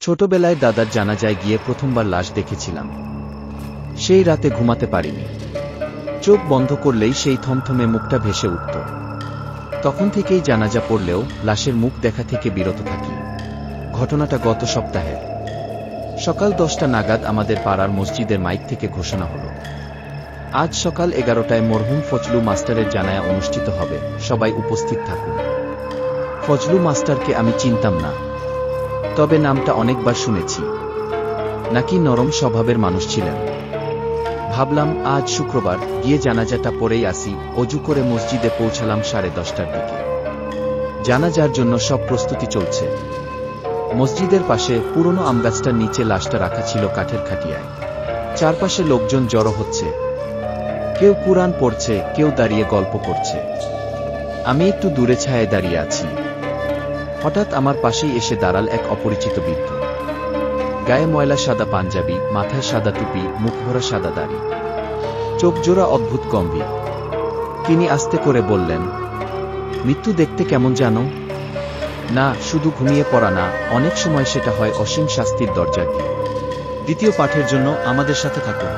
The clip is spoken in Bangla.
ছোটবেলায় দাদার জানাজায় গিয়ে প্রথমবার লাশ দেখেছিলাম। সেই রাতে ঘুমাতে পারিনি। চোখ বন্ধ করলেই সেই থমথমে মুখটা ভেসে উঠত। তখন থেকেই জানাজা পড়লেও লাশের মুখ দেখা থেকে বিরত থাকি। ঘটনাটা গত সপ্তাহে সকাল 10টা নাগাদ আমাদের পাড়ার মসজিদের মাইক থেকে ঘোষণা হলো, আজ সকাল 11টায় মরহুম ফজলু মাস্টারের জানাজা অনুষ্ঠিত হবে, সবাই উপস্থিত থাকুন। ফজলু মাস্টারকে আমি চিনতাম না, তবে নামটা অনেকবার শুনেছি। নাকি নরম স্বভাবের মানুষ ছিলেন। ভাবলাম আজ শুক্রবার, গিয়ে জানাজাটা পড়েই আসি। অজু করে মসজিদে পৌঁছালাম 10:30টার দিকে। জানাজার জন্য সব প্রস্তুতি চলছে। মসজিদের পাশে পুরনো আমগাছটার নিচে লাশটা রাখা ছিল কাঠের খাটিয়ায়। চারপাশে লোকজন জড়ো হচ্ছে, কেউ কুরআন পড়ছে, কেউ দাঁড়িয়ে গল্প করছে। আমি একটু দূরে ছায়ায় দাঁড়িয়ে আছি। হঠাৎ আমার পাশেই এসে দাঁড়াল এক অপরিচিত বৃদ্ধ। গায়ে ময়লা সাদা পাঞ্জাবি, মাথায় সাদা টুপি, মুখভরা সাদা দাড়ি, চোখ জোড়া অদ্ভুত গম্ভীর। তিনি আস্তে করে বললেন, মৃত্যু দেখতে কেমন জানো? না, শুধু ঘুমিয়ে পড়া না, অনেক সময় সেটা হয় অসীম শাস্তির দরজা দিয়ে। দ্বিতীয় পাঠের জন্য আমাদের সাথে থাকুন।